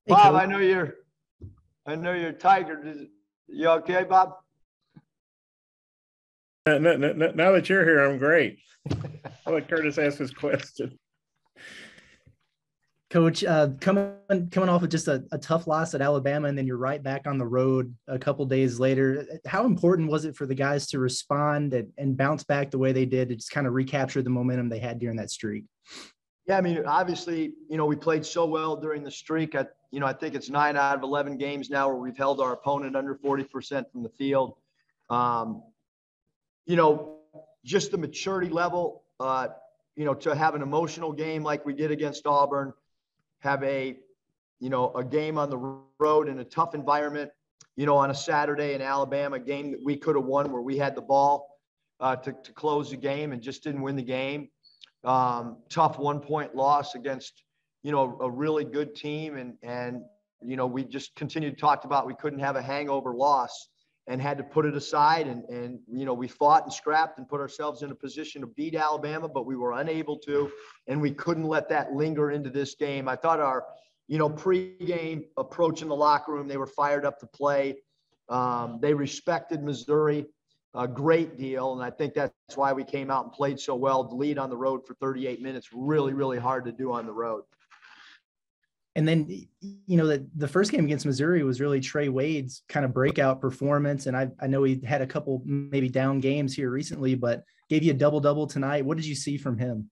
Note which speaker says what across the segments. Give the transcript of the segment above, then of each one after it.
Speaker 1: Hey,
Speaker 2: Bob,
Speaker 1: Coach.
Speaker 2: I know you're a Tiger. You okay, Bob?
Speaker 3: Now that you're here, I'm great. I'll let Curtis ask his question.
Speaker 1: Coach, coming off of just a tough loss at Alabama, and then you're right back on the road a couple days later. How important was it for the guys to respond and bounce back the way they did to just kind of recapture the momentum they had during that streak?
Speaker 2: Yeah, I mean, obviously, we played so well during the streak. I think it's 9 out of 11 games now where we've held our opponent under 40% from the field. Just the maturity level, to have an emotional game like we did against Auburn, have a game on the road in a tough environment, on a Saturday in Alabama, a game that we could have won where we had the ball to close the game and just didn't win the game. Tough 1-point loss against, a really good team. And we just continued to talk about, we couldn't have a hangover loss and had to put it aside. And we fought and scrapped and put ourselves in a position to beat Alabama, but we were unable to, and we couldn't let that linger into this game. I thought our, pre-game approach in the locker room, they were fired up to play. They respected Missouri a great deal. And I think that's why we came out and played so well. The lead on the road for 38 minutes, really, really hard to do on the road.
Speaker 1: And then, the first game against Missouri was really Trey Wade's kind of breakout performance. And I know he had a couple maybe down games here recently, but gave you a double-double tonight. What did you see from him?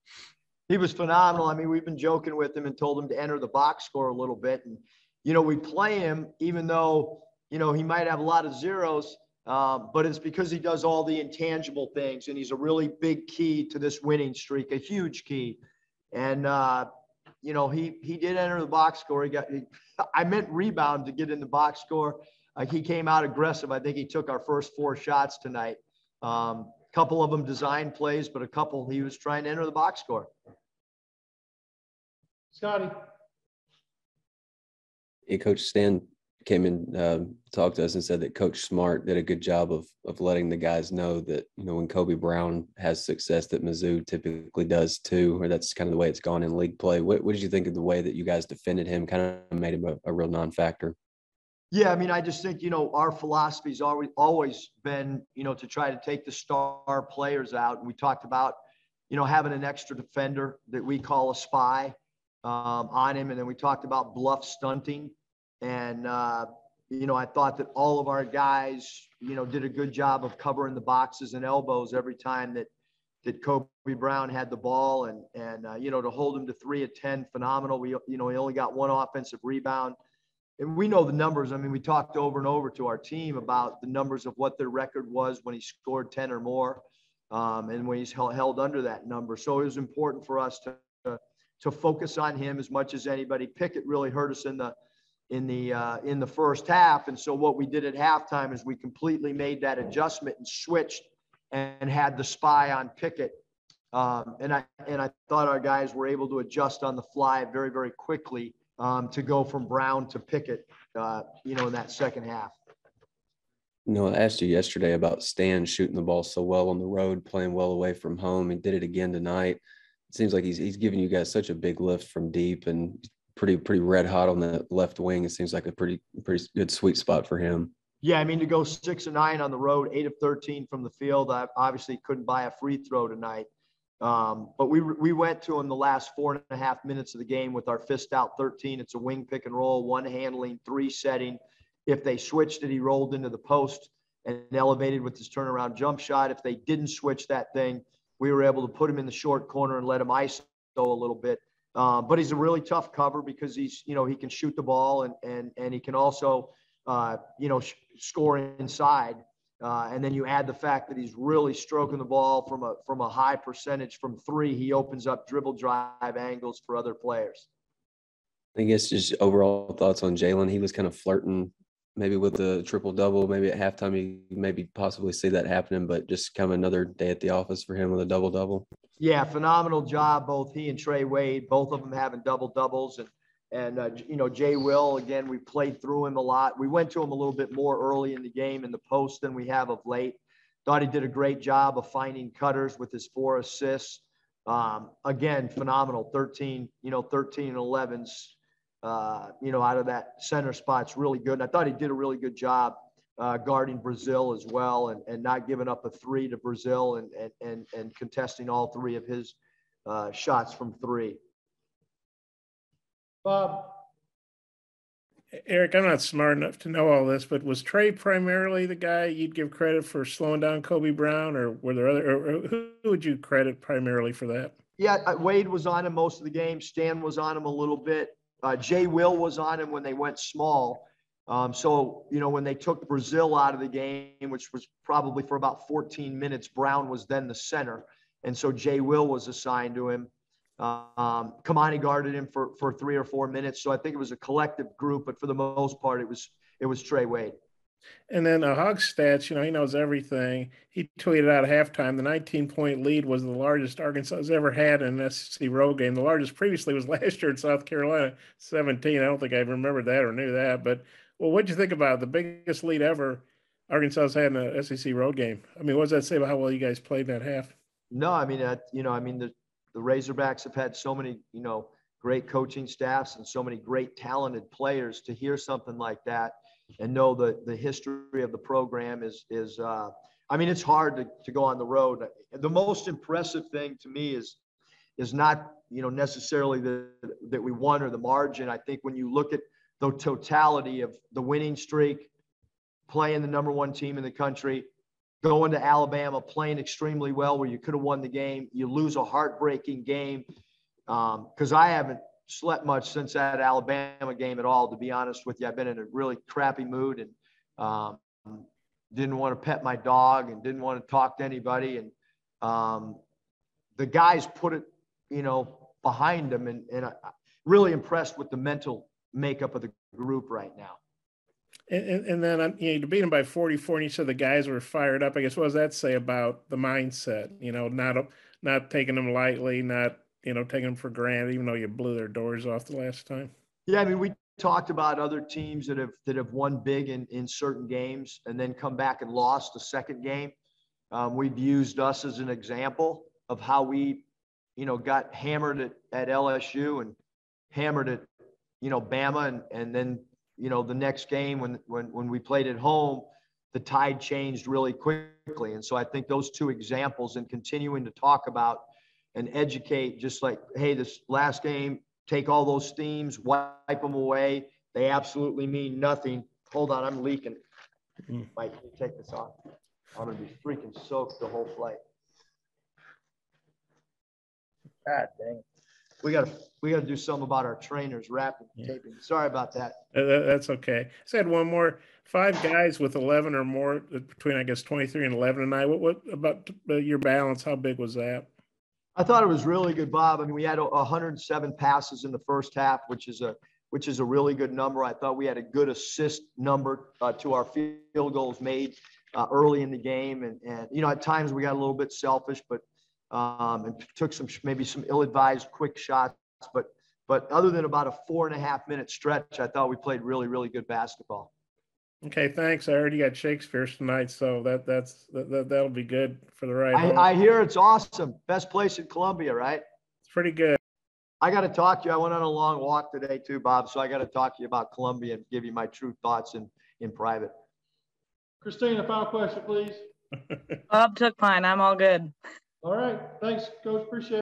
Speaker 2: He was phenomenal. I mean, we've been joking with him and told him to enter the box score a little bit. And, we play him even though, he might have a lot of zeros, but it's because he does all the intangible things. And he's a really big key to this winning streak, a huge key. And, he did enter the box score. I meant rebound to get in the box score. He came out aggressive. I think he took our first 4 shots tonight. Couple of them design plays, but a couple he was trying to enter the box score.
Speaker 4: Scotty.
Speaker 5: Hey, Coach Stan came in, talked to us and said that Coach Smart did a good job of letting the guys know that, when Kobe Brown has success that Mizzou typically does too, or that's kind of the way it's gone in league play. What did you think of the way that you guys defended him, kind of made him a real non-factor?
Speaker 2: Yeah, I mean, I just think, our philosophy's always been, to try to take the star players out. And we talked about, having an extra defender that we call a spy on him. And then we talked about bluff stunting. And, I thought that all of our guys, did a good job of covering the boxes and elbows every time that Kobe Brown had the ball. And to hold him to 3 of 10, phenomenal. He only got 1 offensive rebound. And we know the numbers. I mean, we talked over and over to our team about the numbers of what their record was when he scored 10 or more, and when he's held under that number. So it was important for us to focus on him as much as anybody. Pickett really hurt us in the first half. And so what we did at halftime is we completely made that adjustment and switched and had the spy on Pickett. And I thought our guys were able to adjust on the fly very, very quickly. To go from Brown to Pickett, in that second half.
Speaker 5: I asked you yesterday about Stan shooting the ball so well on the road, playing well away from home. He did it again tonight. It seems like he's giving you guys such a big lift from deep and pretty red hot on the left wing. It seems like a pretty good sweet spot for him.
Speaker 2: Yeah, I mean, to go 6 of 9 on the road, 8 of 13 from the field. I obviously couldn't buy a free throw tonight. But we went to him the last 4.5 minutes of the game with our fist out 13. It's a wing pick and roll, 1 handling, 3 setting. If they switched it, he rolled into the post and elevated with his turnaround jump shot. If they didn't switch that thing, we were able to put him in the short corner and let him ISO a little bit. But he's a really tough cover because he can shoot the ball and he can also, score inside. And then you add the fact that he's really stroking the ball from a high percentage from 3. He opens up dribble drive angles for other players.
Speaker 5: I guess just overall thoughts on Jalen. He was kind of flirting maybe with the triple-double. Maybe at halftime you maybe possibly see that happening, but just kind of another day at the office for him with a double-double.
Speaker 2: Yeah, phenomenal job, both he and Trey Wade, both of them having double-doubles. And Jay Will, again, we played through him a lot. We went to him a little bit more early in the game in the post than we have of late. Thought he did a great job of finding cutters with his 4 assists. Again, phenomenal, 13 and 11s out of that center spot's really good. And I thought he did a really good job guarding Brazil as well, and not giving up a three to Brazil, and contesting all three of his shots from three.
Speaker 4: Bob.
Speaker 3: Eric, I'm not smart enough to know all this, but was Trey primarily the guy you'd give credit for slowing down Kobe Brown, or were there other, or who would you credit primarily for that?
Speaker 2: Yeah, Wade was on him most of the game. Stan was on him a little bit. Jay Will was on him when they went small. So, when they took Brazil out of the game, which was probably for about 14 minutes, Brown was then the center. And so Jay Will was assigned to him. Kamani guarded him for 3 or 4 minutes. So I think it was a collective group, but for the most part, it was Trey Wade.
Speaker 3: And then Hog Stats, he knows everything. He tweeted out at halftime, the 19-point lead was the largest Arkansas has ever had in an SEC road game. The largest previously was last year in South Carolina, 17. I don't think I remembered that or knew that. But, well, what'd you think about the biggest lead ever Arkansas has had in a SEC road game? I mean, what does that say about how well you guys played in that half?
Speaker 2: No, I mean, the Razorbacks have had so many, great coaching staffs and so many great talented players. To hear something like that and know the history of the program is it's hard to go on the road. The most impressive thing to me is not, necessarily that we won or the margin. I think when you look at the totality of the winning streak, playing the #1 team in the country, going to Alabama, playing extremely well where you could have won the game, you lose a heartbreaking game. Because I haven't slept much since that Alabama game at all, to be honest with you. I've been in a really crappy mood, and didn't want to pet my dog and didn't want to talk to anybody. And the guys put it, behind them, and I'm really impressed with the mental makeup of the group right now.
Speaker 3: And then, to beat them by 44, and you said the guys were fired up. I guess, what does that say about the mindset? Not taking them lightly, not, taking them for granted, even though you blew their doors off the last time.
Speaker 2: Yeah, I mean, we talked about other teams that have won big in certain games and then come back and lost the second game. We've used us as an example of how we, got hammered at LSU and hammered at, Bama, and then, the next game when we played at home, the tide changed really quickly. And so I think those two examples, and continuing to talk about and educate, just like, hey, this last game, take all those themes, wipe them away. They absolutely mean nothing. Hold on, I'm leaking. Mike, can you take this off? I'm going to be freaking soaked the whole flight. God dang it. We got to do something about our trainers wrapping taping. Sorry about that.
Speaker 3: That's okay. I said one more. 5 guys with 11 or more between, I guess, 23 and 11 tonight. What about your balance? How big was that?
Speaker 2: I thought it was really good, Bob. I mean, we had 107 passes in the first half, which is a really good number. I thought we had a good assist number to our field goals made early in the game. And at times we got a little bit selfish, but and took maybe some ill-advised quick shots. But other than about a 4.5-minute stretch, I thought we played really, really good basketball.
Speaker 3: Okay, thanks. I already got Shakespeare's tonight, so that'll be good for the ride home.
Speaker 2: I hear it's awesome. Best place in Columbia, right?
Speaker 3: It's pretty good.
Speaker 2: I got to talk to you. I went on a long walk today too, Bob. So I got to talk to you about Columbia and give you my true thoughts in private.
Speaker 4: Christina, final question, please.
Speaker 6: Bob took mine. I'm all good.
Speaker 4: All right. Thanks, Coach. Appreciate it.